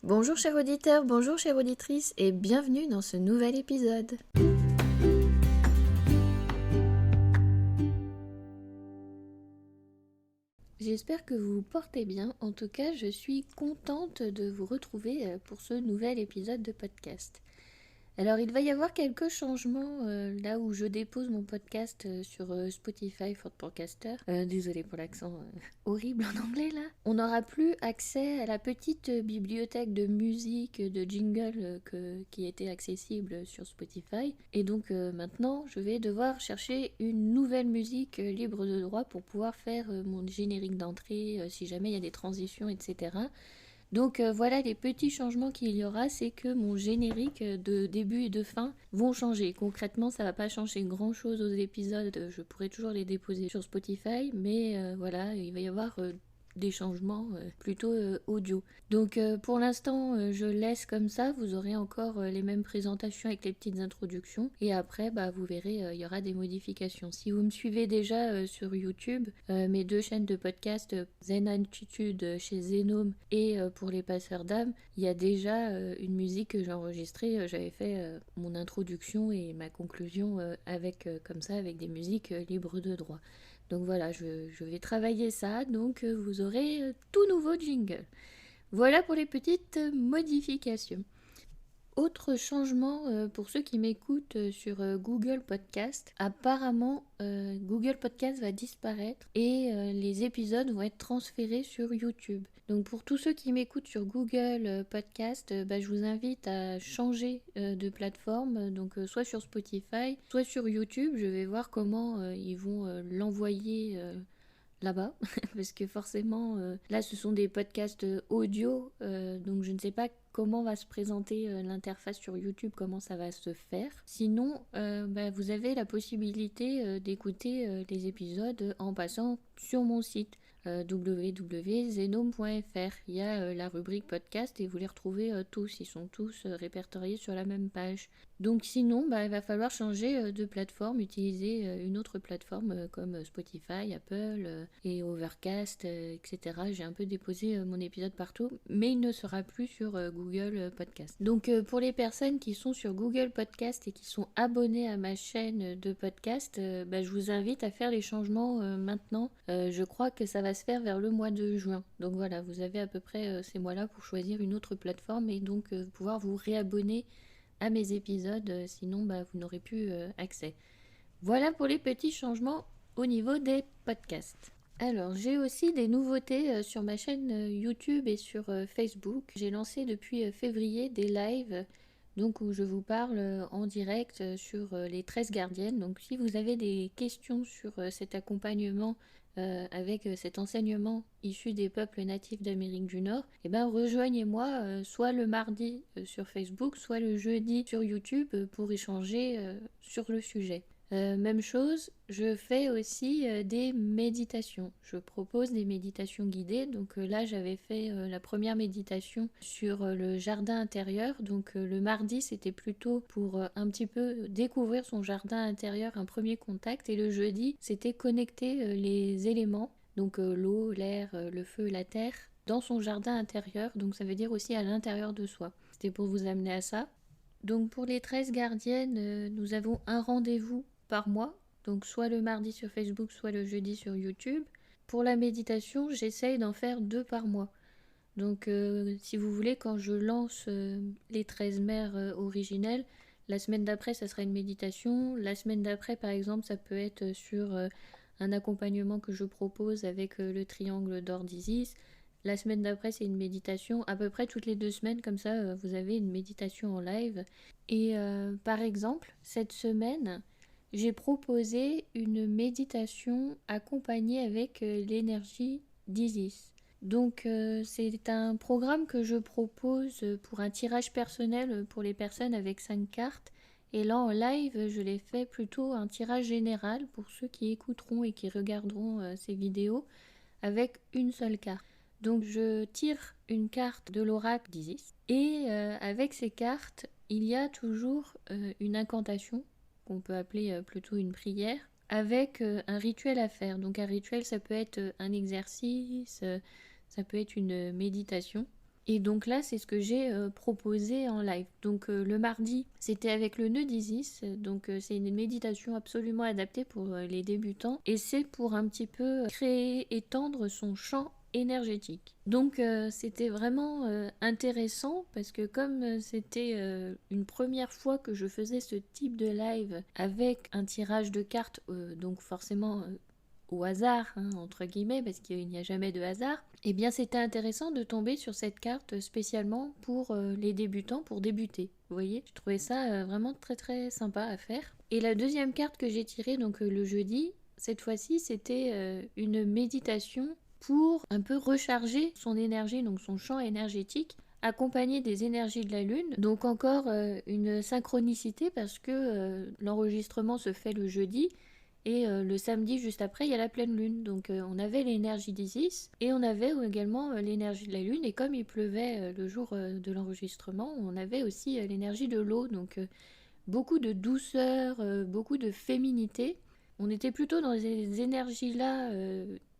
Bonjour chers auditeurs, bonjour chères auditrices et bienvenue dans ce nouvel épisode. J'espère que vous vous portez bien, en tout cas je suis contente de vous retrouver pour ce nouvel épisode de podcast. Alors il va y avoir quelques changements là où je dépose mon podcast sur Spotify for Podcaster. Désolée pour l'accent horrible en anglais là. On n'aura plus accès à la petite bibliothèque de musique, de jingle qui était accessible sur Spotify. Et donc maintenant je vais devoir chercher une nouvelle musique libre de droit pour pouvoir faire mon générique d'entrée si jamais il y a des transitions, etc. Donc voilà les petits changements qu'il y aura, c'est que mon générique de début et de fin vont changer. Concrètement, ça va pas changer grand chose aux épisodes, je pourrai toujours les déposer sur Spotify, mais voilà, il va y avoir des changements plutôt audio. Donc pour l'instant, je laisse comme ça, vous aurez encore les mêmes présentations avec les petites introductions, et après, vous verrez, il y aura des modifications. Si vous me suivez déjà sur YouTube, mes deux chaînes de podcast, Zen Attitude chez Zenome et pour les passeurs d'âme, il y a déjà une musique que j'ai enregistrée, j'avais fait mon introduction et ma conclusion avec comme ça, avec des musiques libres de droit. Donc voilà, je vais travailler ça, donc vous aurez tout nouveau jingle. Voilà pour les petites modifications. Autre changement pour ceux qui m'écoutent sur Google Podcast, apparemment Google Podcast va disparaître et les épisodes vont être transférés sur YouTube. Donc pour tous ceux qui m'écoutent sur Google Podcast, je vous invite à changer de plateforme, donc soit sur Spotify, soit sur YouTube. Je vais voir comment ils vont l'envoyer là-bas, parce que forcément, là, ce sont des podcasts audio, donc je ne sais pas comment va se présenter l'interface sur YouTube, comment ça va se faire. Sinon, vous avez la possibilité d'écouter les épisodes en passant sur mon site. www.zenome.fr. Il y a la rubrique podcast et vous les retrouvez tous, ils sont tous répertoriés sur la même page. Donc sinon, il va falloir changer de plateforme, utiliser une autre plateforme comme Spotify, Apple et Overcast, etc. J'ai un peu déposé mon épisode partout, mais il ne sera plus sur Google Podcast. Donc pour les personnes qui sont sur Google Podcast et qui sont abonnées à ma chaîne de podcast, je vous invite à faire les changements maintenant. Je crois que ça va se faire vers le mois de juin. Donc voilà, vous avez à peu près ces mois-là pour choisir une autre plateforme et donc pouvoir vous réabonner à mes épisodes, sinon vous n'aurez plus accès. Voilà pour les petits changements au niveau des podcasts. Alors, j'ai aussi des nouveautés sur ma chaîne YouTube et sur Facebook. J'ai lancé depuis février des lives donc où je vous parle en direct sur les 13 gardiennes. Donc si vous avez des questions sur cet accompagnement avec cet enseignement issu des peuples natifs d'Amérique du Nord, rejoignez-moi soit le mardi sur Facebook, soit le jeudi sur YouTube pour échanger sur le sujet. Même chose, je fais aussi des méditations. Je propose des méditations guidées. Donc là, j'avais fait la première méditation sur le jardin intérieur. Donc le mardi, c'était plutôt pour un petit peu découvrir son jardin intérieur, un premier contact. Et le jeudi, c'était connecter les éléments, donc l'eau, l'air, le feu, la terre, dans son jardin intérieur. Donc ça veut dire aussi à l'intérieur de soi. C'était pour vous amener à ça. Donc pour les 13 gardiennes, nous avons un rendez-vous par mois, donc soit le mardi sur Facebook, soit le jeudi sur YouTube. Pour la méditation, j'essaye d'en faire 2 par mois. Donc si vous voulez, quand je lance les 13 mères originelles, la semaine d'après, ça sera une méditation. La semaine d'après, par exemple, ça peut être sur un accompagnement que je propose avec le triangle d'or d'Isis. La semaine d'après, c'est une méditation. À peu près toutes les 2 semaines, comme ça, vous avez une méditation en live. Et par exemple, cette semaine, j'ai proposé une méditation accompagnée avec l'énergie d'Isis. Donc c'est un programme que je propose pour un tirage personnel pour les personnes avec 5 cartes. Et là en live, je l'ai fait plutôt un tirage général pour ceux qui écouteront et qui regarderont ces vidéos avec une seule carte. Donc je tire une carte de l'oracle d'Isis et avec ces cartes, il y a toujours une incantation qu'on peut appeler plutôt une prière avec un rituel à faire. Donc un rituel, ça peut être un exercice, ça peut être une méditation. Et donc là, c'est ce que j'ai proposé en live. Donc le mardi, c'était avec le nœud d'Isis. Donc c'est une méditation absolument adaptée pour les débutants. Et c'est pour un petit peu créer, étendre son champ énergétique. Donc c'était vraiment intéressant parce que comme c'était une première fois que je faisais ce type de live avec un tirage de cartes, donc forcément au hasard, hein, entre guillemets, parce qu'il n'y a jamais de hasard, et bien c'était intéressant de tomber sur cette carte spécialement pour les débutants, pour débuter. Vous voyez, je trouvais ça vraiment très très sympa à faire. Et la deuxième carte que j'ai tirée donc le jeudi, cette fois-ci c'était une méditation pour un peu recharger son énergie, donc son champ énergétique, accompagné des énergies de la Lune. Donc encore une synchronicité parce que l'enregistrement se fait le jeudi et le samedi juste après il y a la pleine lune. Donc on avait l'énergie d'Isis et on avait également l'énergie de la Lune, et comme il pleuvait le jour de l'enregistrement, on avait aussi l'énergie de l'eau. Donc beaucoup de douceur, beaucoup de féminité. On était plutôt dans ces énergies-là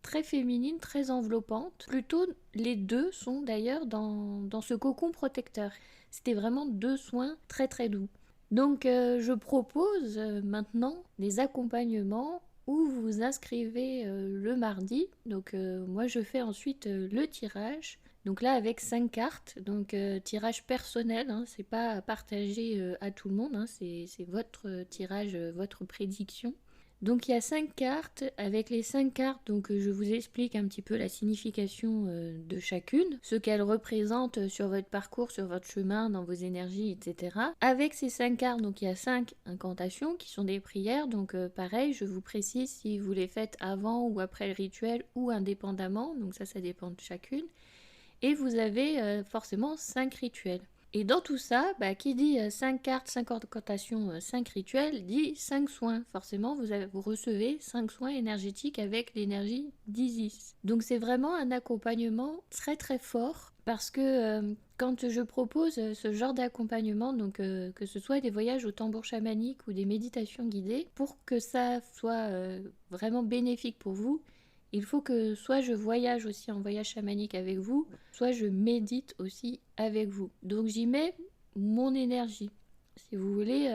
très féminines, très enveloppantes. Plutôt, les deux sont d'ailleurs dans ce cocon protecteur. C'était vraiment deux soins très très doux. Donc je propose maintenant des accompagnements où vous vous inscrivez le mardi. Donc moi je fais ensuite le tirage. Donc là avec 5 cartes, donc tirage personnel, hein, c'est pas partagé à tout le monde, hein, c'est votre tirage, votre prédiction. Donc il y a 5 cartes. Avec les 5 cartes, donc je vous explique un petit peu la signification de chacune, ce qu'elles représentent sur votre parcours, sur votre chemin, dans vos énergies, etc. Avec ces 5 cartes, donc il y a 5 incantations qui sont des prières. Donc pareil, je vous précise si vous les faites avant ou après le rituel ou indépendamment. Donc ça dépend de chacune. Et vous avez forcément 5 rituels. Et dans tout ça, qui dit 5 cartes, 5 incantations, 5 rituels, dit 5 soins. Forcément, vous recevez 5 soins énergétiques avec l'énergie d'Isis. Donc c'est vraiment un accompagnement très très fort, parce que quand je propose ce genre d'accompagnement, donc que ce soit des voyages au tambour chamanique ou des méditations guidées, pour que ça soit vraiment bénéfique pour vous, il faut que soit je voyage aussi en voyage chamanique avec vous, soit je médite aussi avec vous. Donc j'y mets mon énergie. Si vous voulez,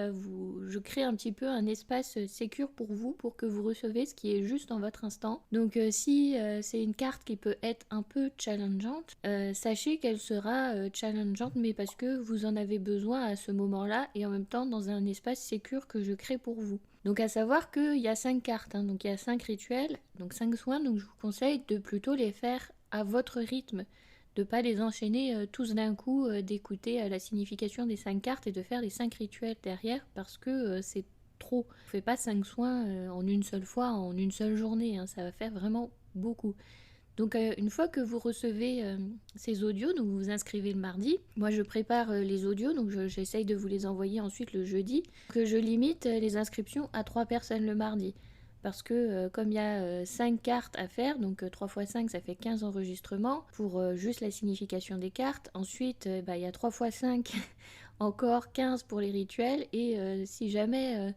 je crée un petit peu un espace sécure pour vous, pour que vous recevez ce qui est juste en votre instant. Donc si c'est une carte qui peut être un peu challengeante, sachez qu'elle sera challengeante, mais parce que vous en avez besoin à ce moment-là, et en même temps dans un espace sécure que je crée pour vous. Donc à savoir qu'il y a 5 cartes, hein, donc il y a 5 rituels, donc 5 soins, donc je vous conseille de plutôt les faire à votre rythme, de pas les enchaîner tous d'un coup, d'écouter la signification des 5 cartes et de faire les 5 rituels derrière, parce que c'est trop. On ne fait pas 5 soins en une seule fois, en une seule journée, hein, ça va faire vraiment beaucoup. Donc une fois que vous recevez ces audios, donc vous vous inscrivez le mardi, moi je prépare les audios, donc j'essaye de vous les envoyer ensuite le jeudi, que je limite les inscriptions à 3 personnes le mardi. Parce que comme il y a 5 cartes à faire, donc 3 x 5 ça fait 15 enregistrements pour juste la signification des cartes. Ensuite il y a 3 x 5 encore 15 pour les rituels, et si jamais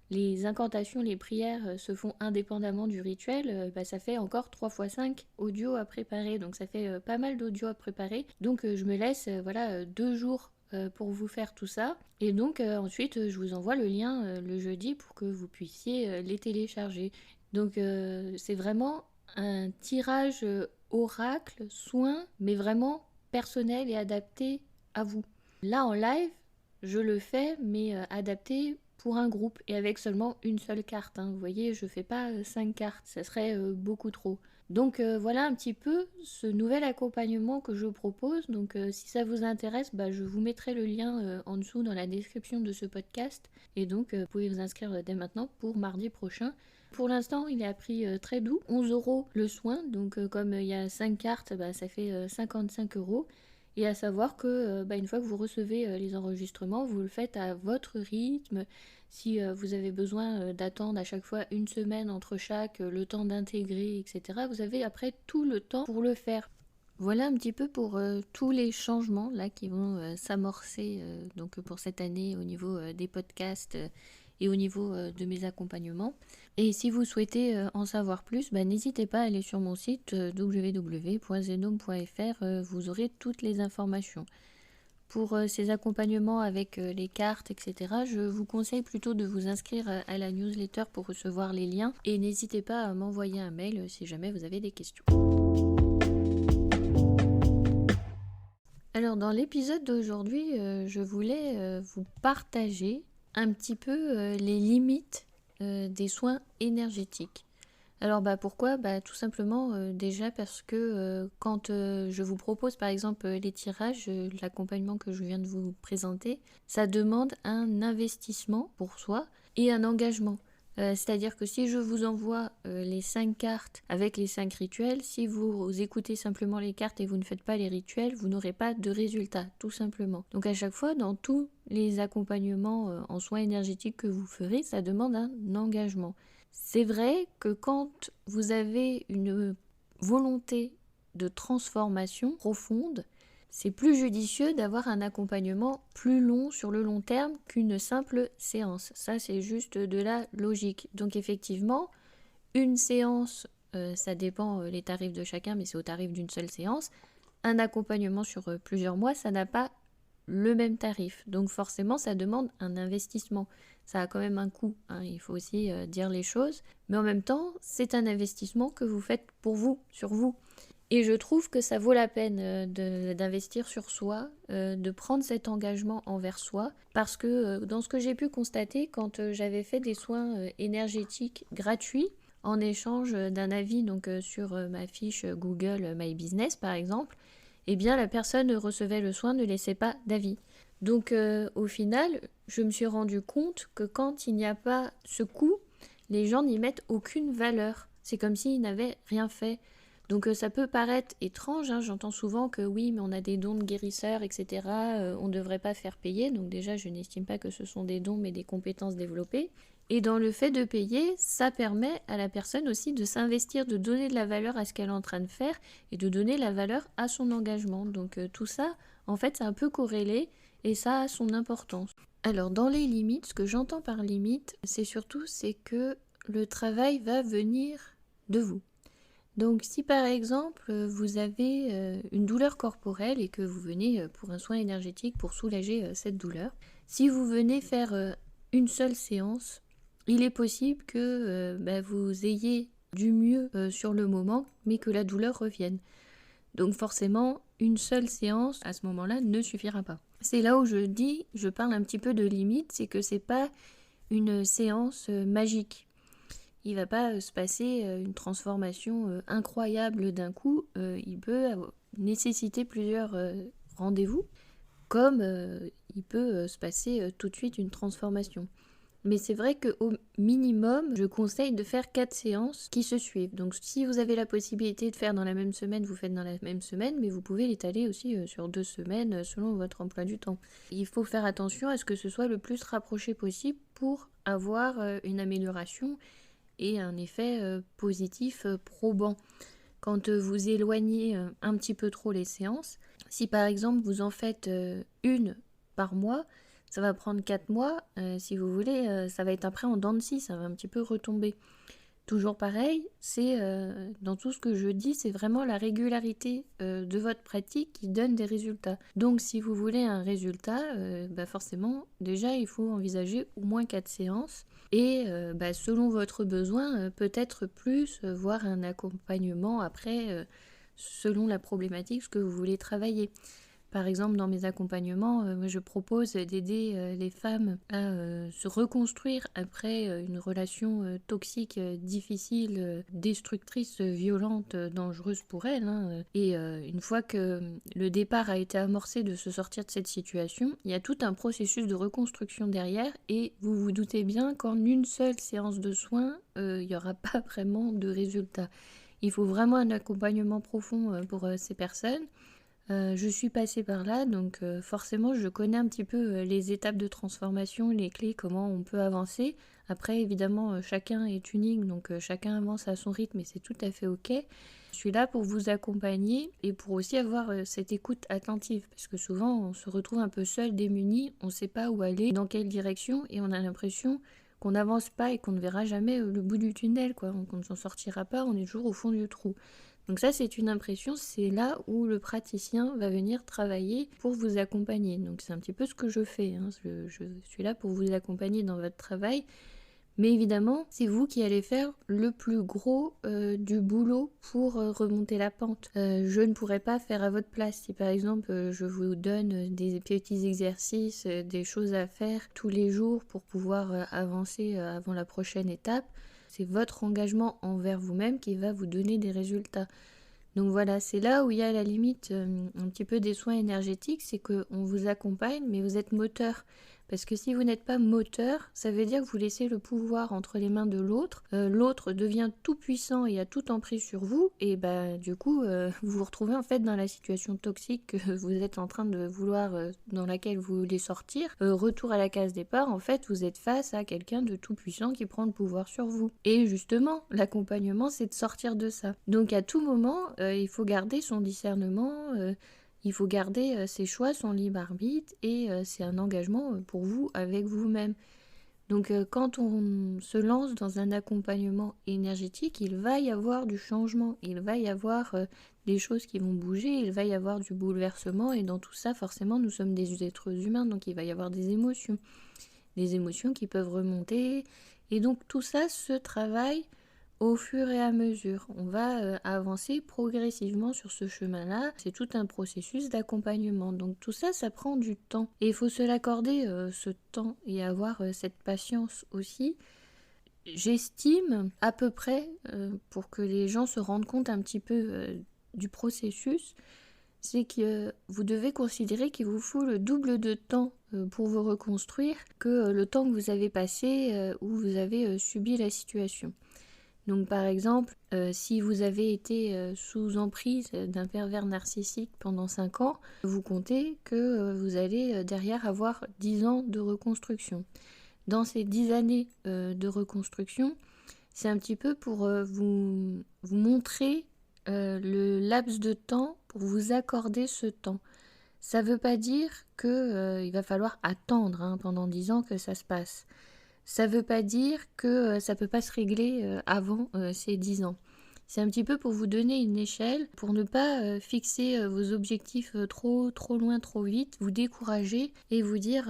les incantations, les prières se font indépendamment du rituel, ça fait encore 3 x 5 audios à préparer, donc ça fait pas mal d'audios à préparer. Donc je me laisse 2 jours pour vous faire tout ça, et donc ensuite je vous envoie le lien le jeudi pour que vous puissiez les télécharger. Donc c'est vraiment un tirage oracle, soin, mais vraiment personnel et adapté à vous. Là en live, je le fais, mais adapté pour un groupe et avec seulement une seule carte, hein. Vous voyez, je fais pas 5 cartes, ça serait beaucoup trop. Donc voilà un petit peu ce nouvel accompagnement que je propose. Donc si ça vous intéresse, je vous mettrai le lien en dessous dans la description de ce podcast. Et donc vous pouvez vous inscrire dès maintenant pour mardi prochain. Pour l'instant, il est à prix très doux, 11 € le soin. Donc comme il y a 5 cartes, ça fait 55 €. Et à savoir que une fois que vous recevez les enregistrements, vous le faites à votre rythme. Si vous avez besoin d'attendre à chaque fois une semaine entre chaque, le temps d'intégrer, etc., vous avez après tout le temps pour le faire. Voilà un petit peu pour tous les changements là qui vont s'amorcer donc pour cette année au niveau des podcasts et au niveau de mes accompagnements. Et si vous souhaitez en savoir plus, n'hésitez pas à aller sur mon site www.zenome.fr, vous aurez toutes les informations. Pour ces accompagnements avec les cartes, etc., je vous conseille plutôt de vous inscrire à la newsletter pour recevoir les liens et n'hésitez pas à m'envoyer un mail si jamais vous avez des questions. Alors dans l'épisode d'aujourd'hui, je voulais vous partager un petit peu les limites des soins énergétiques. Alors pourquoi ? Tout simplement déjà parce que quand je vous propose par exemple les tirages, l'accompagnement que je viens de vous présenter, ça demande un investissement pour soi et un engagement. C'est-à-dire que si je vous envoie les 5 cartes avec les 5 rituels, si vous écoutez simplement les cartes et vous ne faites pas les rituels, vous n'aurez pas de résultat, tout simplement. Donc à chaque fois, dans tous les accompagnements en soins énergétiques que vous ferez, ça demande un engagement. C'est vrai que quand vous avez une volonté de transformation profonde, c'est plus judicieux d'avoir un accompagnement plus long sur le long terme qu'une simple séance. Ça, c'est juste de la logique. Donc effectivement, une séance, ça dépend les tarifs de chacun, mais c'est au tarif d'une seule séance. Un accompagnement sur plusieurs mois, ça n'a pas le même tarif. Donc forcément, ça demande un investissement. Ça a quand même un coût, hein, il faut aussi dire les choses. Mais en même temps, c'est un investissement que vous faites pour vous, sur vous. Et je trouve que ça vaut la peine d'investir sur soi, de prendre cet engagement envers soi. Parce que dans ce que j'ai pu constater, quand j'avais fait des soins énergétiques gratuits, en échange d'un avis donc, sur ma fiche Google My Business par exemple, eh bien la personne recevait le soin, ne laissait pas d'avis. Donc au final, je me suis rendu compte que quand il n'y a pas ce coût, les gens n'y mettent aucune valeur. C'est comme s'ils n'avaient rien fait. Donc ça peut paraître étrange, hein, j'entends souvent que oui, mais on a des dons de guérisseurs, etc. On ne devrait pas faire payer. Donc déjà, je n'estime pas que ce sont des dons, mais des compétences développées. Et dans le fait de payer, ça permet à la personne aussi de s'investir, de donner de la valeur à ce qu'elle est en train de faire et de donner la valeur à son engagement. Donc tout ça, en fait, c'est un peu corrélé et ça a son importance. Alors dans les limites, ce que j'entends par limite, c'est que le travail va venir de vous. Donc si par exemple vous avez une douleur corporelle et que vous venez pour un soin énergétique pour soulager cette douleur, si vous venez faire une seule séance, il est possible que vous ayez du mieux sur le moment, mais que la douleur revienne. Donc forcément, une seule séance à ce moment-là ne suffira pas. C'est là où je parle un petit peu de limite, c'est que c'est pas une séance magique. Il ne va pas se passer une transformation incroyable d'un coup. Il peut nécessiter plusieurs rendez-vous, comme il peut se passer tout de suite une transformation. Mais c'est vrai qu'au minimum, je conseille de faire 4 séances qui se suivent. Donc si vous avez la possibilité de faire dans la même semaine, vous faites dans la même semaine, mais vous pouvez l'étaler aussi sur 2 semaines selon votre emploi du temps. Il faut faire attention à ce que ce soit le plus rapproché possible pour avoir une amélioration et un effet positif probant. Quand vous éloignez un petit peu trop les séances, si par exemple vous en faites une par mois, ça va prendre 4 mois, si vous voulez, ça va être après en dents de scie, ça va un petit peu retomber. Toujours pareil, c'est dans tout ce que je dis, c'est vraiment la régularité de votre pratique qui donne des résultats. Donc si vous voulez un résultat, forcément, déjà il faut envisager au moins 4 séances. Et selon votre besoin, peut-être plus, voire un accompagnement après, selon la problématique, ce que vous voulez travailler. Par exemple, dans mes accompagnements, je propose d'aider les femmes à se reconstruire après une relation toxique, difficile, destructrice, violente, dangereuse pour elles. Hein. Et une fois que le départ a été amorcé de se sortir de cette situation, il y a tout un processus de reconstruction derrière et vous vous doutez bien qu'en une seule séance de soins, il n'y aura pas vraiment de résultat. Il faut vraiment un accompagnement profond pour ces personnes. Je suis passée par là, donc forcément je connais un petit peu les étapes de transformation, les clés, comment on peut avancer. Après évidemment chacun est unique, donc chacun avance à son rythme et c'est tout à fait ok. Je suis là pour vous accompagner et pour aussi avoir cette écoute attentive, parce que souvent on se retrouve un peu seul, démuni, on ne sait pas où aller, dans quelle direction et on a l'impression qu'on n'avance pas et qu'on ne verra jamais le bout du tunnel, quoi. Qu'on ne s'en sortira pas, on est toujours au fond du trou. Donc ça, c'est une impression, c'est là où le praticien va venir travailler pour vous accompagner. Donc c'est un petit peu ce que je fais, hein. Je suis là pour vous accompagner dans votre travail. Mais évidemment, c'est vous qui allez faire le plus gros du boulot pour remonter la pente. Je ne pourrais pas faire à votre place. Si par exemple je vous donne des petits exercices, des choses à faire tous les jours pour pouvoir avancer avant la prochaine étape, c'est votre engagement envers vous-même qui va vous donner des résultats. Donc voilà, c'est là où il y a la limite un petit peu des soins énergétiques, c'est qu'on vous accompagne, mais vous êtes moteur. Parce que si vous n'êtes pas moteur, ça veut dire que vous laissez le pouvoir entre les mains de l'autre. L'autre devient tout puissant et a tout emprise sur vous. Et bah du coup, vous vous retrouvez en fait dans la situation toxique que vous êtes en train de vouloir, dans laquelle vous voulez sortir. Retour à la case départ, en fait, vous êtes face à quelqu'un de tout puissant qui prend le pouvoir sur vous. Et justement, l'accompagnement, c'est de sortir de ça. Donc à tout moment, il faut garder son discernement. Il faut garder ses choix, son libre arbitre, et c'est un engagement pour vous, avec vous-même. Donc quand on se lance dans un accompagnement énergétique, il va y avoir du changement, il va y avoir des choses qui vont bouger, il va y avoir du bouleversement, et dans tout ça, forcément, nous sommes des êtres humains, donc il va y avoir des émotions qui peuvent remonter, et donc tout ça se travaille au fur et à mesure. On va avancer progressivement sur ce chemin-là. C'est tout un processus d'accompagnement. Donc tout ça, ça prend du temps. Et il faut se l'accorder, ce temps, et avoir cette patience aussi. J'estime à peu près, pour que les gens se rendent compte un petit peu du processus, c'est que vous devez considérer qu'il vous faut le double de temps pour vous reconstruire que le temps que vous avez passé où vous avez subi la situation. Donc par exemple, si vous avez été sous emprise d'un pervers narcissique pendant 5 ans, vous comptez que vous allez derrière avoir 10 ans de reconstruction. Dans ces 10 années de reconstruction, c'est un petit peu pour vous montrer le laps de temps, pour vous accorder ce temps. Ça ne veut pas dire qu'il va falloir attendre pendant 10 ans que ça se passe. Ça ne veut pas dire que ça ne peut pas se régler avant ces 10 ans. C'est un petit peu pour vous donner une échelle, pour ne pas fixer vos objectifs trop loin, trop vite, vous décourager et vous dire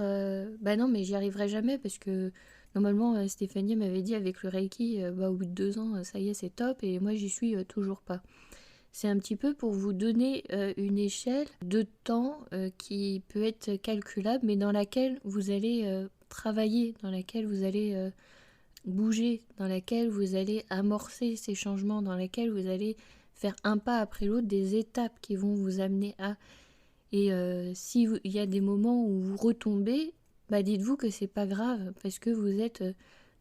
bah non mais j'y arriverai jamais parce que normalement Stéphanie m'avait dit avec le Reiki, au bout de 2 ans ça y est c'est top et moi j'y suis toujours pas. C'est un petit peu pour vous donner une échelle de temps qui peut être calculable mais dans laquelle vous allez travailler, dans laquelle vous allez bouger, dans laquelle vous allez amorcer ces changements, dans laquelle vous allez faire un pas après l'autre des étapes qui vont vous amener à... Et s'il y a des moments où vous retombez, dites-vous que c'est pas grave parce que vous êtes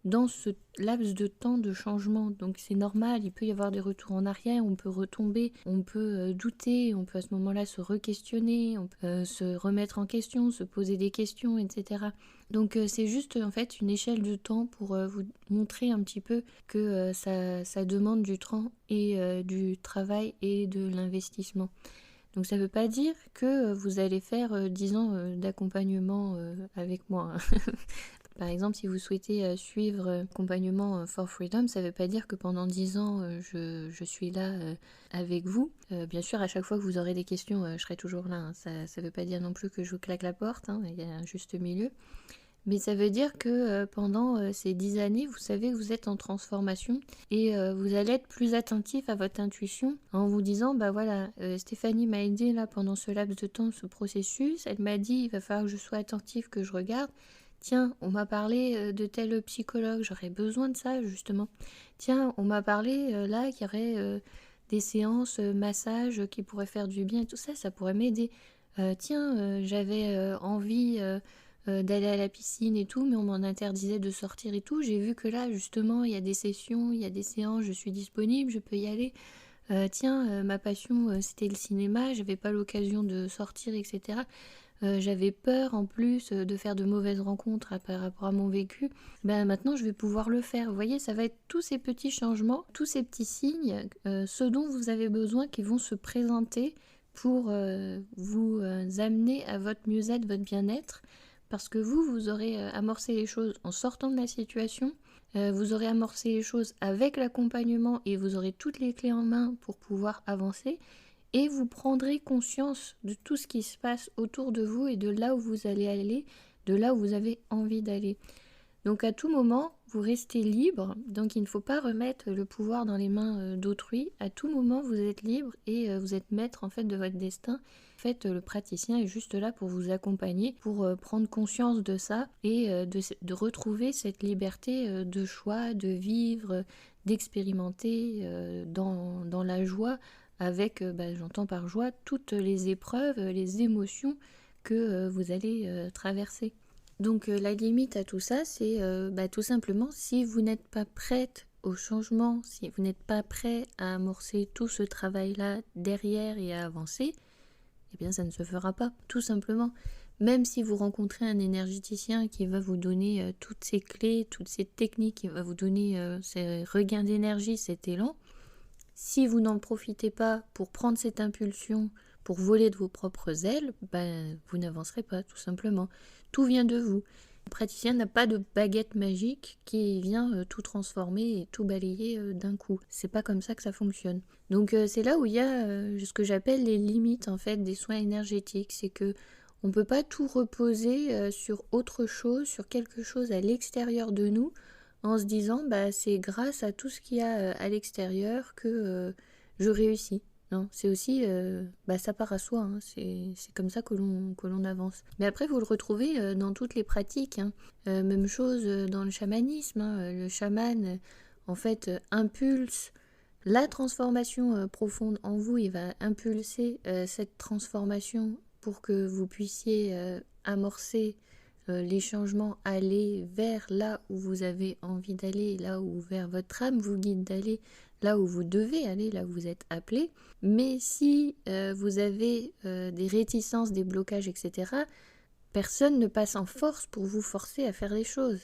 dans ce laps de temps de changement. Donc c'est normal, il peut y avoir des retours en arrière, on peut retomber, on peut douter, on peut à ce moment-là se re-questionner, on peut se remettre en question, se poser des questions, etc. Donc c'est juste en fait une échelle de temps pour vous montrer un petit peu que ça demande du temps et du travail et de l'investissement. Donc ça ne veut pas dire que vous allez faire 10 ans d'accompagnement avec moi. Par exemple, si vous souhaitez suivre accompagnement for Freedom, ça ne veut pas dire que pendant 10 ans, je suis là avec vous. Bien sûr, à chaque fois que vous aurez des questions, je serai toujours là. Ça ne veut pas dire non plus que je vous claque la porte. Il y a un juste milieu. Mais ça veut dire que pendant ces 10 années, vous savez que vous êtes en transformation et vous allez être plus attentif à votre intuition en vous disant, Stéphanie m'a aidé là pendant ce laps de temps, ce processus. Elle m'a dit, il va falloir que je sois attentif, que je regarde. Tiens, on m'a parlé de tel psychologue, j'aurais besoin de ça justement. Tiens, on m'a parlé là qu'il y aurait des séances massage qui pourraient faire du bien et tout ça, ça pourrait m'aider. J'avais envie d'aller à la piscine et tout, mais on m'en interdisait de sortir et tout. J'ai vu que là, justement, il y a des sessions, il y a des séances, je suis disponible, je peux y aller. Ma passion, c'était le cinéma, j'avais pas l'occasion de sortir, etc. J'avais peur en plus de faire de mauvaises rencontres par rapport à mon vécu. Maintenant, je vais pouvoir le faire. Vous voyez, ça va être tous ces petits changements, tous ces petits signes, ce dont vous avez besoin qui vont se présenter pour vous amener à votre mieux-être, votre bien-être. parce que vous aurez amorcé les choses en sortant de la situation, vous aurez amorcé les choses avec l'accompagnement et vous aurez toutes les clés en main pour pouvoir avancer et vous prendrez conscience de tout ce qui se passe autour de vous et de là où vous allez aller, de là où vous avez envie d'aller. Donc à tout moment, vous restez libre, donc il ne faut pas remettre le pouvoir dans les mains d'autrui. À tout moment, vous êtes libre et vous êtes maître en fait de votre destin. En fait, le praticien est juste là pour vous accompagner, pour prendre conscience de ça et de retrouver cette liberté de choix, de vivre, d'expérimenter dans la joie, avec, j'entends par joie, toutes les épreuves, les émotions que vous allez traverser. Donc la limite à tout ça, c'est tout simplement si vous n'êtes pas prête au changement, si vous n'êtes pas prêt à amorcer tout ce travail-là derrière et à avancer, eh bien ça ne se fera pas, tout simplement. Même si vous rencontrez un énergéticien qui va vous donner toutes ces clés, toutes ces techniques, qui va vous donner ces regains d'énergie, cet élan, si vous n'en profitez pas pour prendre cette impulsion, pour voler de vos propres ailes, vous n'avancerez pas, tout simplement. Tout vient de vous. Le praticien n'a pas de baguette magique qui vient tout transformer et tout balayer d'un coup. C'est pas comme ça que ça fonctionne. Donc c'est là où il y a ce que j'appelle les limites en fait des soins énergétiques. C'est que on peut pas tout reposer sur autre chose, sur quelque chose à l'extérieur de nous, en se disant c'est grâce à tout ce qu'il y a à l'extérieur que je réussis. Non, c'est aussi, ça part à soi, hein, c'est comme ça que l'on avance. Mais après, vous le retrouvez dans toutes les pratiques, hein. Même chose dans le chamanisme, hein. Le chaman, en fait, impulse la transformation profonde en vous. Il va impulser cette transformation pour que vous puissiez amorcer les changements, aller vers là où vous avez envie d'aller, là où vers votre âme vous guide d'aller, là où vous devez aller, là où vous êtes appelé. Mais si vous avez des réticences, des blocages, etc., personne ne passe en force pour vous forcer à faire les choses.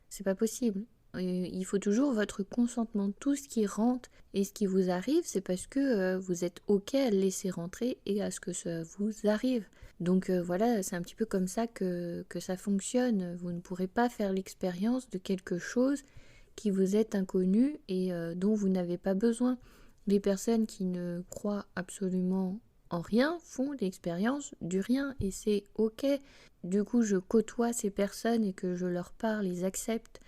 C'est pas possible. Il faut toujours votre consentement. Tout ce qui rentre et ce qui vous arrive, c'est parce que vous êtes OK à le laisser rentrer et à ce que ça vous arrive. Donc voilà, c'est un petit peu comme ça que ça fonctionne. Vous ne pourrez pas faire l'expérience de quelque chose qui vous est inconnu et dont vous n'avez pas besoin. Les personnes qui ne croient absolument en rien font l'expérience du rien et c'est OK. Du coup, je côtoie ces personnes et que je leur parle, ils acceptent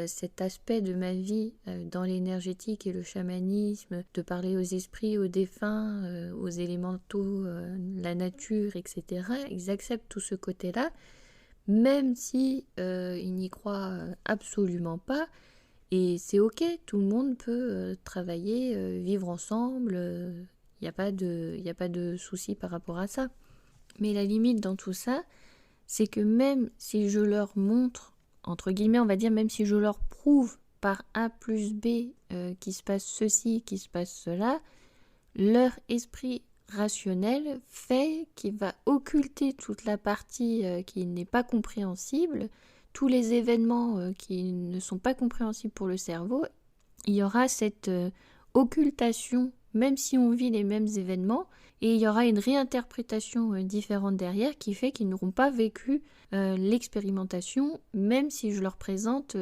cet aspect de ma vie dans l'énergétique et le chamanisme, de parler aux esprits, aux défunts, aux élémentaux, la nature, etc. Ils acceptent tout ce côté-là, même si ils n'y croient absolument pas. Et c'est ok, tout le monde peut travailler, vivre ensemble, il n'y a pas de souci par rapport à ça. Mais la limite dans tout ça, c'est que même si je leur montre, entre guillemets on va dire, même si je leur prouve par A plus B qu'il se passe ceci, qu'il se passe cela, leur esprit rationnel fait qu'il va occulter toute la partie qui n'est pas compréhensible, tous les événements qui ne sont pas compréhensibles pour le cerveau. Il y aura cette occultation, même si on vit les mêmes événements, et il y aura une réinterprétation différente derrière qui fait qu'ils n'auront pas vécu l'expérimentation, même si je leur présente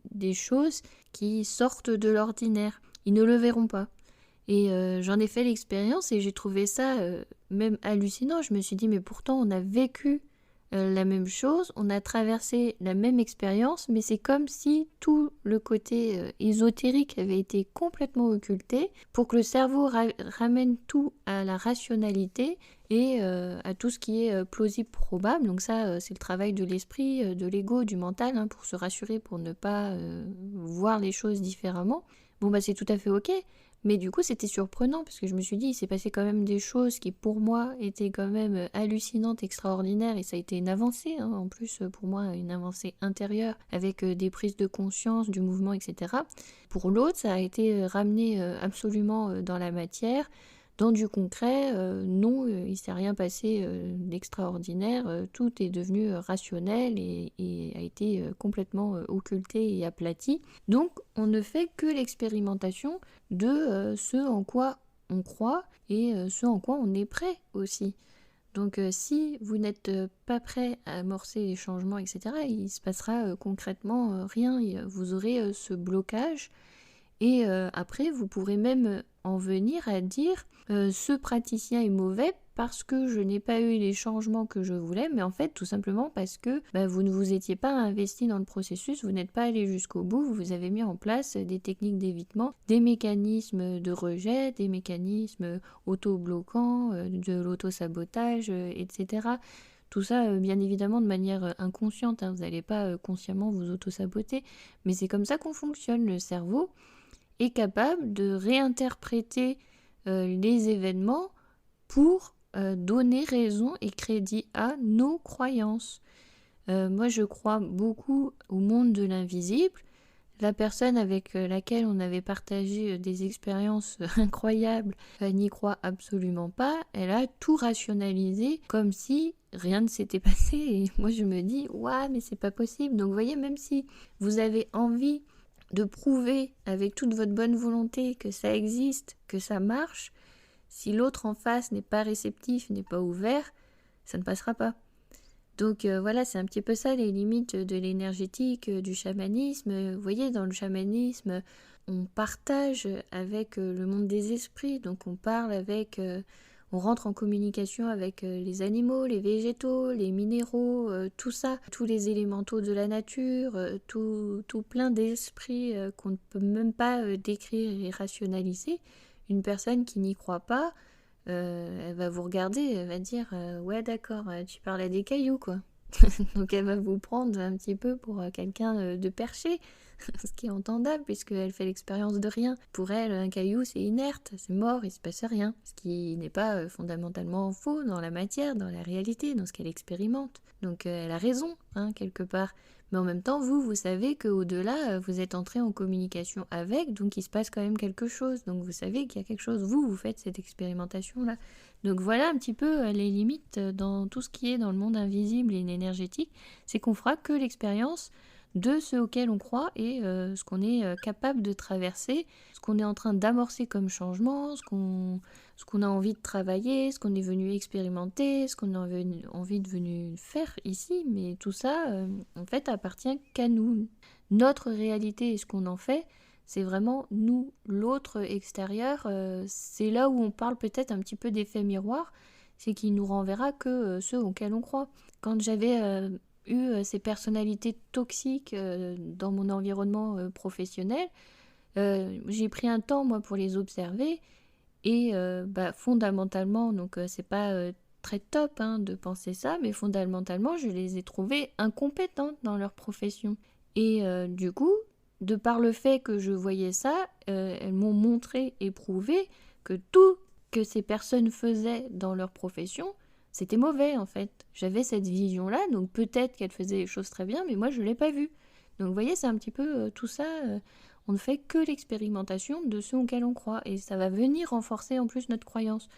des choses qui sortent de l'ordinaire. Ils ne le verront pas. Et j'en ai fait l'expérience et j'ai trouvé ça même hallucinant. Je me suis dit, mais pourtant on a vécu la même chose, on a traversé la même expérience, mais c'est comme si tout le côté ésotérique avait été complètement occulté pour que le cerveau ramène tout à la rationalité et à tout ce qui est plausible, probable. Donc ça, c'est le travail de l'esprit, de l'ego, du mental, hein, pour se rassurer, pour ne pas voir les choses différemment. Bon, c'est tout à fait ok. Mais du coup, c'était surprenant parce que je me suis dit, il s'est passé quand même des choses qui, pour moi, étaient quand même hallucinantes, extraordinaires, et ça a été une avancée, hein, en plus, pour moi, une avancée intérieure, avec des prises de conscience, du mouvement, etc. Pour l'autre, ça a été ramené absolument dans la matière, dans du concret. Non, il ne s'est rien passé d'extraordinaire, tout est devenu rationnel et a été complètement occulté et aplati. Donc, on ne fait que l'expérimentation de ce en quoi on croit et ce en quoi on est prêt aussi. Donc si vous n'êtes pas prêt à amorcer les changements, etc., il se passera concrètement rien. Vous aurez ce blocage. Et après, vous pourrez même en venir à dire ce praticien est mauvais parce que je n'ai pas eu les changements que je voulais, mais en fait tout simplement parce que vous ne vous étiez pas investi dans le processus, vous n'êtes pas allé jusqu'au bout, vous avez mis en place des techniques d'évitement, des mécanismes de rejet, des mécanismes auto-bloquants, de l'auto-sabotage, etc. Tout ça, bien évidemment, de manière inconsciente, hein. Vous n'allez pas consciemment vous auto-saboter, mais c'est comme ça qu'on fonctionne. Le cerveau est capable de réinterpréter les événements pour donner raison et crédit à nos croyances. Moi, je crois beaucoup au monde de l'invisible. La personne avec laquelle on avait partagé des expériences incroyables n'y croit absolument pas. Elle a tout rationalisé comme si rien ne s'était passé. Et moi, je me dis, ouah, mais c'est pas possible. Donc, vous voyez, même si vous avez envie de prouver avec toute votre bonne volonté que ça existe, que ça marche, si l'autre en face n'est pas réceptif, n'est pas ouvert, ça ne passera pas. Donc voilà, c'est un petit peu ça les limites de l'énergétique, du chamanisme. Vous voyez, dans le chamanisme, on partage avec le monde des esprits, donc on parle avec... on rentre en communication avec les animaux, les végétaux, les minéraux, tout ça, tous les élémentaux de la nature, tout plein d'esprits qu'on ne peut même pas décrire et rationaliser. Une personne qui n'y croit pas, elle va vous regarder, elle va dire ouais d'accord, tu parles à des cailloux quoi. Donc elle va vous prendre un petit peu pour quelqu'un de perché, ce qui est entendable puisqu'elle fait l'expérience de rien. Pour elle, un caillou c'est inerte, c'est mort, il se passe rien. Ce qui n'est pas fondamentalement faux dans la matière, dans la réalité, dans ce qu'elle expérimente. Donc elle a raison, hein, quelque part. Mais en même temps, vous savez qu'au-delà, vous êtes entré en communication avec, donc il se passe quand même quelque chose. Donc vous savez qu'il y a quelque chose, vous faites cette expérimentation-là. Donc voilà un petit peu les limites dans tout ce qui est dans le monde invisible et énergétique. C'est qu'on fera que l'expérience de ce auquel on croit et ce qu'on est capable de traverser, ce qu'on est en train d'amorcer comme changement, ce qu'on a envie de travailler, ce qu'on est venu expérimenter, ce qu'on a envie de venir faire ici, mais tout ça, en fait, appartient qu'à nous. Notre réalité et ce qu'on en fait, c'est vraiment nous, l'autre extérieur, c'est là où on parle peut-être un petit peu d'effet miroir, c'est qu'il nous renverra que ceux auxquels on croit. Quand j'avais eu ces personnalités toxiques dans mon environnement professionnel, j'ai pris un temps moi pour les observer et fondamentalement, donc c'est pas très top hein, de penser ça, mais fondamentalement je les ai trouvées incompétentes dans leur profession. Et du coup, de par le fait que je voyais ça, elles m'ont montré et prouvé que tout que ces personnes faisaient dans leur profession, c'était mauvais en fait. J'avais cette vision-là, donc peut-être qu'elles faisaient les choses très bien, mais moi je ne l'ai pas vu. Donc vous voyez, c'est un petit peu tout ça, on ne fait que l'expérimentation de ce auquel on croit, et ça va venir renforcer en plus notre croyance.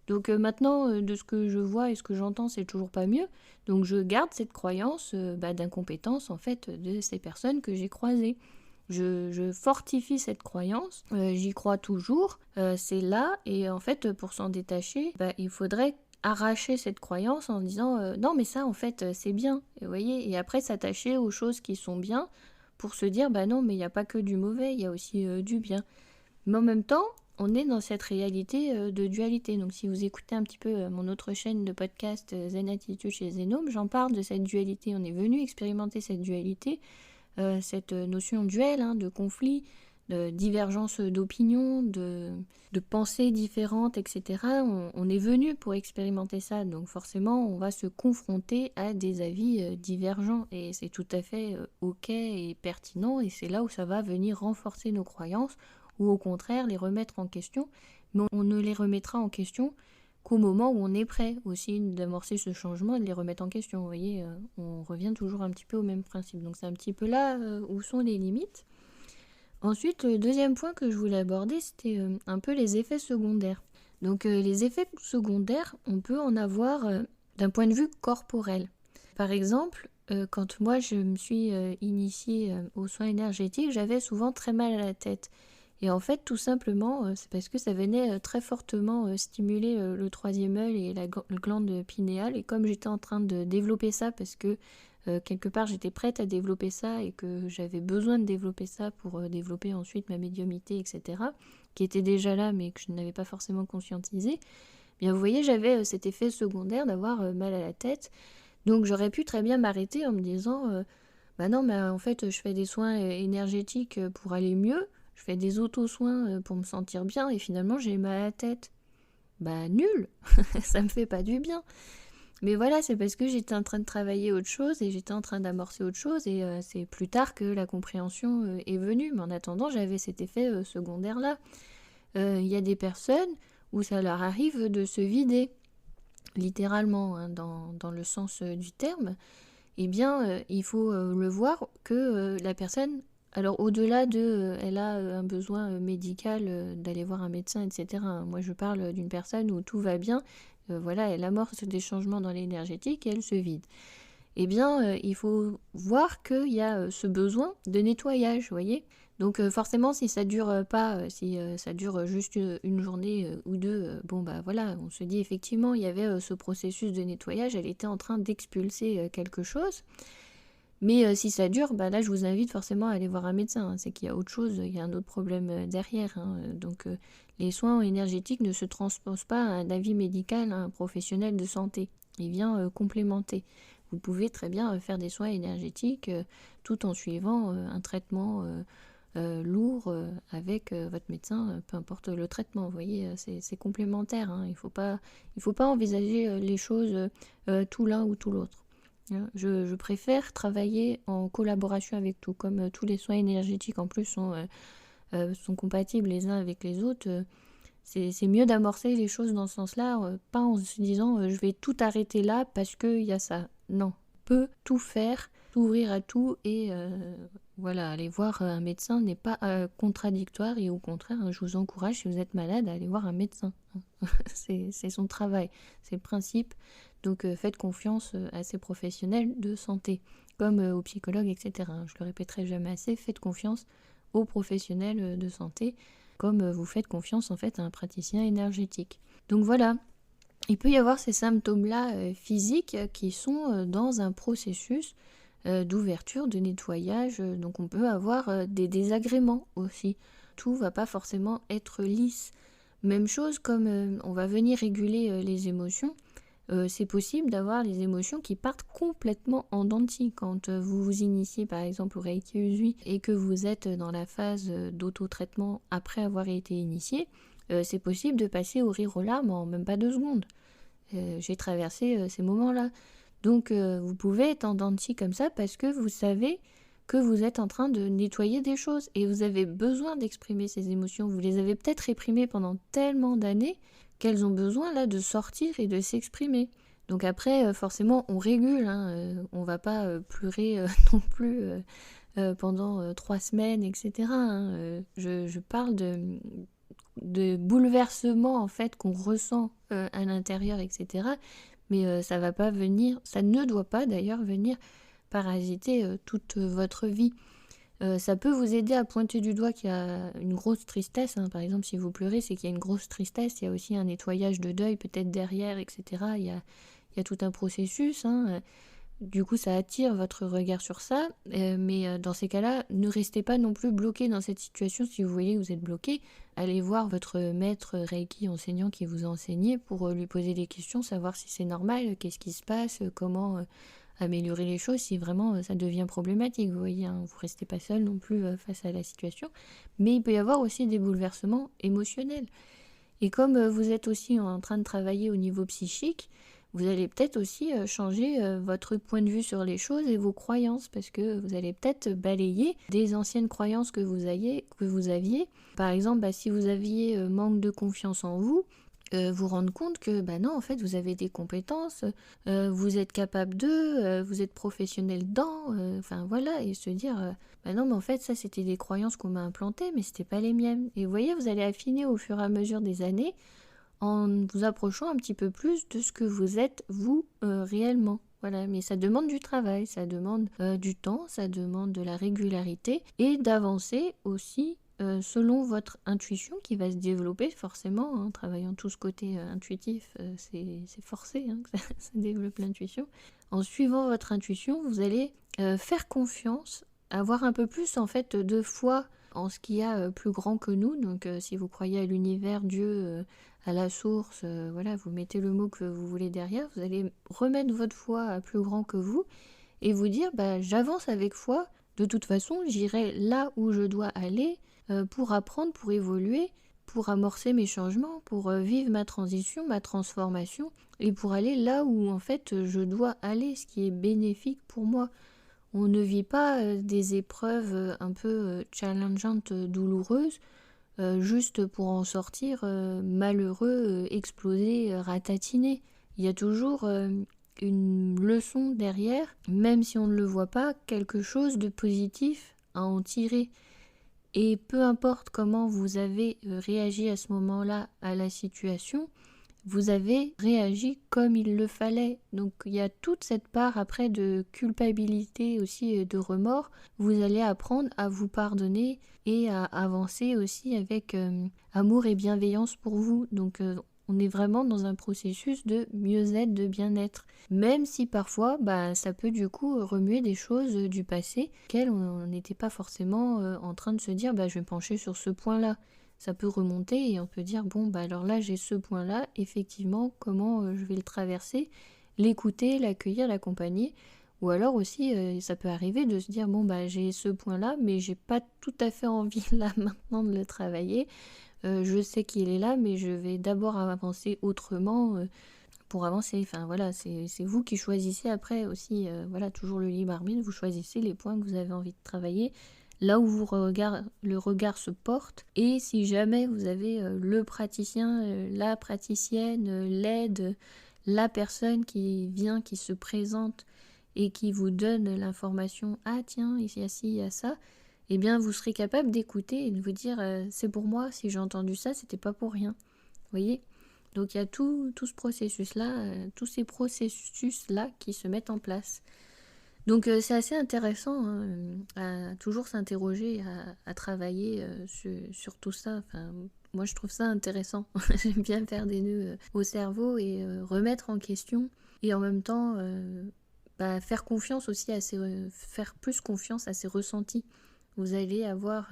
Donc maintenant, de ce que je vois et ce que j'entends, c'est toujours pas mieux. Donc je garde cette croyance d'incompétence en fait de ces personnes que j'ai croisées. Je fortifie cette croyance, j'y crois toujours, c'est là, et en fait pour s'en détacher, il faudrait arracher cette croyance en disant non mais ça en fait c'est bien, et vous voyez, et après s'attacher aux choses qui sont bien pour se dire non mais il n'y a pas que du mauvais, il y a aussi du bien. Mais en même temps, on est dans cette réalité de dualité. Donc si vous écoutez un petit peu mon autre chaîne de podcast Zen Attitude chez Zenome, j'en parle de cette dualité. On est venu expérimenter cette dualité, cette notion duelle, hein, de conflit, de divergence d'opinion, de pensées différentes, etc. On est venu pour expérimenter ça, donc forcément on va se confronter à des avis divergents, et c'est tout à fait ok et pertinent, et c'est là où ça va venir renforcer nos croyances, ou au contraire les remettre en question, mais on ne les remettra en question qu'au moment où on est prêt aussi d'amorcer ce changement et de les remettre en question. Vous voyez, on revient toujours un petit peu au même principe. Donc c'est un petit peu là où sont les limites. Ensuite, le deuxième point que je voulais aborder, c'était un peu les effets secondaires. Donc les effets secondaires, on peut en avoir d'un point de vue corporel. Par exemple, quand moi je me suis initiée aux soins énergétiques, j'avais souvent très mal à la tête. Et en fait, tout simplement, c'est parce que ça venait très fortement stimuler le troisième œil et la glande pinéale. Et comme j'étais en train de développer ça, parce que quelque part j'étais prête à développer ça et que j'avais besoin de développer ça pour développer ensuite ma médiumnité, etc., qui était déjà là mais que je n'avais pas forcément conscientisé, bien vous voyez, j'avais cet effet secondaire d'avoir mal à la tête. Donc j'aurais pu très bien m'arrêter en me disant bah non, mais en fait je fais des soins énergétiques pour aller mieux, je fais des auto-soins pour me sentir bien et finalement j'ai mal à la tête. Bah nul, ça me fait pas du bien. Mais voilà, c'est parce que j'étais en train de travailler autre chose et j'étais en train d'amorcer autre chose et c'est plus tard que la compréhension est venue. Mais en attendant, j'avais cet effet secondaire-là. Il y a des personnes où ça leur arrive de se vider, littéralement, hein, dans le sens du terme. Eh bien, il faut le voir que la personne, alors au-delà de, elle a un besoin médical d'aller voir un médecin, etc. Hein. Moi, je parle d'une personne où tout va bien, voilà, elle amorce des changements dans l'énergétique et elle se vide. Eh bien, il faut voir qu'il y a ce besoin de nettoyage, vous voyez. Donc forcément, si ça dure pas, si ça dure juste une journée ou deux, bon bah voilà, on se dit effectivement, il y avait ce processus de nettoyage, elle était en train d'expulser quelque chose. Mais si ça dure, bah là je vous invite forcément à aller voir un médecin, hein. C'est qu'il y a autre chose, il y a un autre problème derrière, hein. Donc les soins énergétiques ne se transposent pas à un avis médical, à un professionnel de santé. Il vient complémenter. Vous pouvez très bien faire des soins énergétiques tout en suivant un traitement lourd avec votre médecin, peu importe le traitement. Vous voyez, c'est complémentaire, hein. Il faut pas envisager les choses tout l'un ou tout l'autre. Je préfère travailler en collaboration avec tout, comme tous les soins énergétiques en plus sont compatibles les uns avec les autres. C'est mieux d'amorcer les choses dans ce sens-là, pas en se disant je vais tout arrêter là parce qu'il y a ça. Non, on peut tout faire, s'ouvrir à tout et voilà, aller voir un médecin n'est pas contradictoire et au contraire, je vous encourage, si vous êtes malade, à aller voir un médecin. C'est son travail, c'est le principe. Donc faites confiance à ces professionnels de santé, comme aux psychologues, etc. Je le répéterai jamais assez, faites confiance aux professionnels de santé, comme vous faites confiance en fait à un praticien énergétique. Donc voilà, il peut y avoir ces symptômes-là physiques qui sont dans un processus d'ouverture, de nettoyage. Donc on peut avoir des désagréments aussi. Tout va pas forcément être lisse. Même chose comme on va venir réguler les émotions. C'est possible d'avoir les émotions qui partent complètement en dents de scie. Quand vous vous initiez par exemple au Reiki Usui et que vous êtes dans la phase d'auto-traitement après avoir été initié, c'est possible de passer au rire aux larmes en même pas 2 secondes. J'ai traversé ces moments-là. Donc vous pouvez être en dents de scie comme ça parce que vous savez que vous êtes en train de nettoyer des choses et vous avez besoin d'exprimer ces émotions. Vous les avez peut-être réprimées pendant tellement d'années qu'elles ont besoin là de sortir et de s'exprimer. Donc après, forcément, on régule, hein, on va pas pleurer non plus pendant 3 semaines, etc. Hein. Je parle de bouleversement en fait qu'on ressent à l'intérieur, etc. Mais ça va pas venir, ça ne doit pas d'ailleurs venir parasiter toute votre vie. Ça peut vous aider à pointer du doigt qu'il y a une grosse tristesse, hein. Par exemple, si vous pleurez, c'est qu'il y a une grosse tristesse. Il y a aussi un nettoyage de deuil peut-être derrière, etc. Il y a tout un processus, hein. Du coup, ça attire votre regard sur ça. Mais dans ces cas-là, ne restez pas non plus bloqué dans cette situation. Si vous voyez que vous êtes bloqué, allez voir votre maître Reiki enseignant qui vous a enseigné pour lui poser des questions, savoir si c'est normal, qu'est-ce qui se passe, comment améliorer les choses si vraiment ça devient problématique. Vous voyez, hein, vous ne restez pas seul non plus face à la situation. Mais il peut y avoir aussi des bouleversements émotionnels. Et comme vous êtes aussi en train de travailler au niveau psychique, vous allez peut-être aussi changer votre point de vue sur les choses et vos croyances, parce que vous allez peut-être balayer des anciennes croyances que vous aviez. Par exemple, si vous aviez manque de confiance en vous, vous rendre compte que non, en fait vous avez des compétences, vous êtes capable vous êtes professionnel dedans, enfin voilà, et se dire non, mais en fait ça c'était des croyances qu'on m'a implantées mais c'était pas les miennes. Et vous voyez, vous allez affiner au fur et à mesure des années en vous approchant un petit peu plus de ce que vous êtes vous réellement. Voilà, mais ça demande du travail, ça demande du temps, ça demande de la régularité et d'avancer aussi selon votre intuition qui va se développer forcément, en travaillant tout ce côté intuitif, c'est forcé que ça développe l'intuition. En suivant votre intuition, vous allez faire confiance, avoir un peu plus en fait de foi en ce qu'il y a plus grand que nous. Donc si vous croyez à l'univers, Dieu, à la source, voilà, vous mettez le mot que vous voulez derrière, vous allez remettre votre foi à plus grand que vous et vous dire j'avance avec foi, de toute façon j'irai là où je dois aller pour apprendre, pour évoluer, pour amorcer mes changements, pour vivre ma transition, ma transformation et pour aller là où en fait je dois aller, ce qui est bénéfique pour moi. On ne vit pas des épreuves un peu challengeantes, douloureuses, juste pour en sortir malheureux, explosé, ratatiné. Il y a toujours une leçon derrière, même si on ne le voit pas, quelque chose de positif à en tirer. Et peu importe comment vous avez réagi à ce moment-là à la situation, vous avez réagi comme il le fallait. Donc il y a toute cette part après de culpabilité aussi et de remords. Vous allez apprendre à vous pardonner et à avancer aussi avec amour et bienveillance pour vous. Donc on est vraiment dans un processus de mieux-être, de bien-être. Même si parfois ça peut du coup remuer des choses du passé auxquelles on n'était pas forcément en train de se dire je vais me pencher sur ce point-là. Ça peut remonter et on peut dire alors là j'ai ce point-là, effectivement comment je vais le traverser, l'écouter, l'accueillir, l'accompagner. Ou alors aussi ça peut arriver de se dire j'ai ce point-là mais j'ai pas tout à fait envie là maintenant de le travailler. Je sais qu'il est là mais je vais d'abord avancer autrement pour avancer. Enfin voilà, c'est vous qui choisissez après aussi, voilà, toujours le libre arbitre, vous choisissez les points que vous avez envie de travailler, là où le regard se porte. Et si jamais vous avez le praticien, la praticienne, l'aide, la personne qui vient, qui se présente et qui vous donne l'information, ah tiens, il y a ci, il y a ça, eh bien vous serez capable d'écouter et de vous dire c'est pour moi, si j'ai entendu ça, c'était pas pour rien. Vous voyez ? Donc il y a tout ce processus-là, tous ces processus-là qui se mettent en place. Donc c'est assez intéressant à toujours s'interroger, à travailler sur tout ça. Enfin, moi je trouve ça intéressant. J'aime bien faire des nœuds au cerveau et remettre en question. Et en même temps, faire confiance aussi faire plus confiance à ses ressentis. Vous allez avoir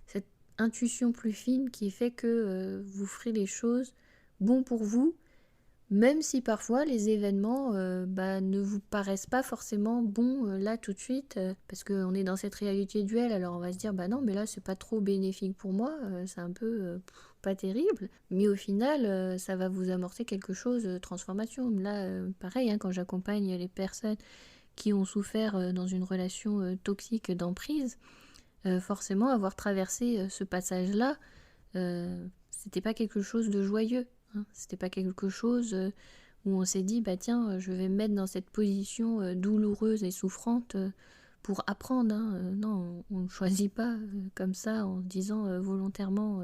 cette intuition plus fine qui fait que vous ferez les choses bon pour vous, même si parfois les événements ne vous paraissent pas forcément bons là tout de suite, parce qu'on est dans cette réalité duel, alors on va se dire non mais là c'est pas trop bénéfique pour moi, c'est un peu pas terrible, mais au final ça va vous amorcer quelque chose de transformation. Là pareil, quand j'accompagne les personnes qui ont souffert dans une relation toxique d'emprise, forcément avoir traversé ce passage-là, c'était pas quelque chose de joyeux. C'était pas quelque chose où on s'est dit tiens, je vais me mettre dans cette position douloureuse et souffrante pour apprendre. Non, on ne choisit pas comme ça en se disant volontairement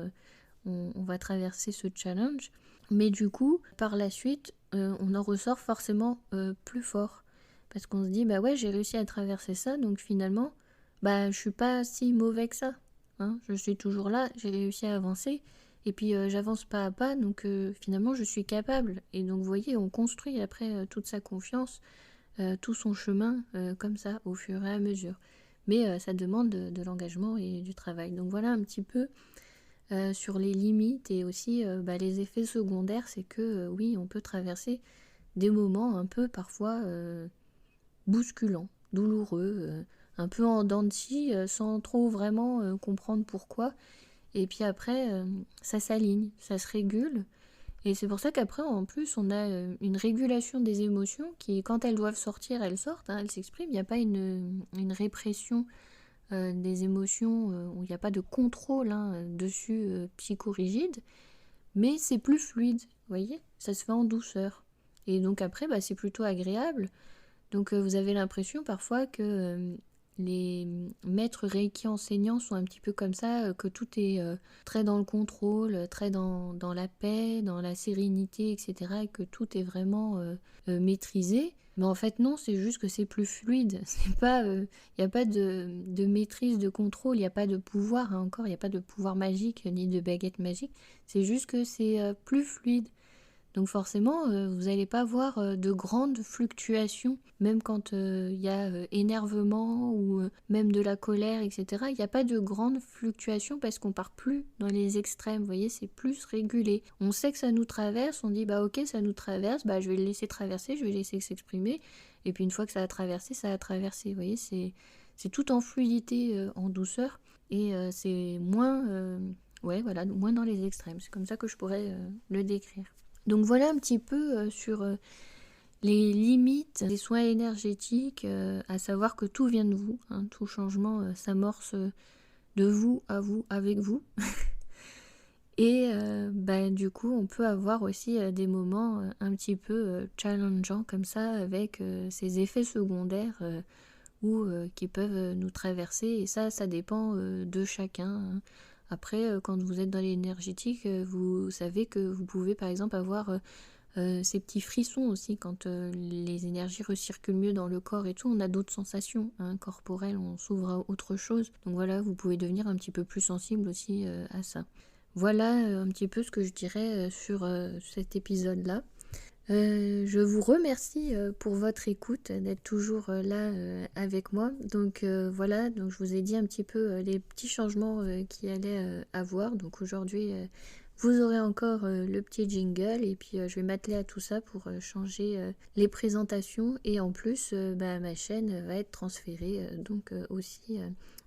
on va traverser ce challenge. Mais du coup, par la suite, on en ressort forcément plus fort. Parce qu'on se dit ouais, j'ai réussi à traverser ça, donc finalement, je suis pas si mauvais que ça. Je suis toujours là, j'ai réussi à avancer. Et puis j'avance pas à pas, donc finalement je suis capable. Et donc vous voyez, on construit après toute sa confiance, tout son chemin comme ça, au fur et à mesure. Mais ça demande de l'engagement et du travail. Donc voilà un petit peu sur les limites et aussi les effets secondaires. C'est que oui, on peut traverser des moments un peu parfois bousculants, douloureux, un peu en dents de scie, sans trop vraiment comprendre pourquoi. Et puis après, ça s'aligne, ça se régule. Et c'est pour ça qu'après, en plus, on a une régulation des émotions qui, quand elles doivent sortir, elles sortent, elles s'expriment. Il n'y a pas une répression des émotions où il n'y a pas de contrôle dessus psychorigide. Mais c'est plus fluide, vous voyez ? Ça se fait en douceur. Et donc après, c'est plutôt agréable. Donc vous avez l'impression parfois que les maîtres Reiki enseignants sont un petit peu comme ça, que tout est très dans le contrôle, très dans la paix, dans la sérénité, etc. Et que tout est vraiment maîtrisé. Mais en fait non, c'est juste que c'est plus fluide. C'est pas, il n'y a pas de maîtrise, de contrôle, il n'y a pas de pouvoir, hein, encore, il n'y a pas de pouvoir magique ni de baguette magique. C'est juste que c'est plus fluide. Donc forcément, vous n'allez pas voir de grandes fluctuations, même quand il y a énervement ou même de la colère, etc. Il n'y a pas de grandes fluctuations parce qu'on part plus dans les extrêmes, vous voyez, c'est plus régulé. On sait que ça nous traverse, on dit bah ok, ça nous traverse, bah je vais le laisser traverser, je vais laisser s'exprimer, et puis une fois que ça a traversé, ça a traversé, vous voyez, c'est tout en fluidité, en douceur, et c'est moins, ouais voilà, moins dans les extrêmes, c'est comme ça que je pourrais le décrire. Donc voilà un petit peu sur les limites des soins énergétiques, à savoir que tout vient de vous, hein, tout changement s'amorce de vous, à vous, avec vous. Et du coup on peut avoir aussi des moments un petit peu challengeants comme ça, avec ces effets secondaires qui peuvent nous traverser, et ça dépend de chacun, hein. Après, quand vous êtes dans l'énergétique, vous savez que vous pouvez par exemple avoir ces petits frissons aussi quand les énergies recirculent mieux dans le corps et tout. On a d'autres sensations, hein, corporelles, on s'ouvre à autre chose. Donc voilà, vous pouvez devenir un petit peu plus sensible aussi à ça. Voilà un petit peu ce que je dirais sur cet épisode-là. Je vous remercie pour votre écoute, d'être toujours là avec moi. Donc voilà, donc je vous ai dit un petit peu les petits changements qu'il allait avoir. Donc aujourd'hui, vous aurez encore le petit jingle, et puis je vais m'atteler à tout ça pour changer les présentations. Et en plus, ma chaîne va être transférée aussi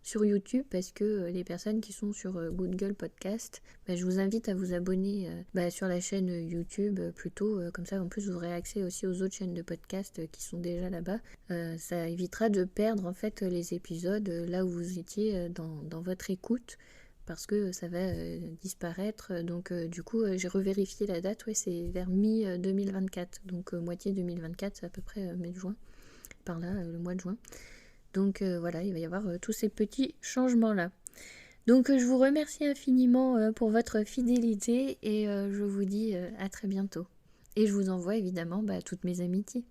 sur YouTube, parce que les personnes qui sont sur Google Podcast, je vous invite à vous abonner sur la chaîne YouTube plutôt, comme ça en plus vous aurez accès aussi aux autres chaînes de podcast qui sont déjà là-bas. Ça évitera de perdre en fait les épisodes là où vous étiez dans votre écoute, parce que ça va disparaître. Donc du coup j'ai revérifié la date, ouais, c'est vers mi-2024, donc moitié 2024, c'est à peu près mai-juin, par là, le mois de juin. Donc voilà, il va y avoir tous ces petits changements-là. Donc je vous remercie infiniment pour votre fidélité, et je vous dis à très bientôt. Et je vous envoie évidemment toutes mes amitiés.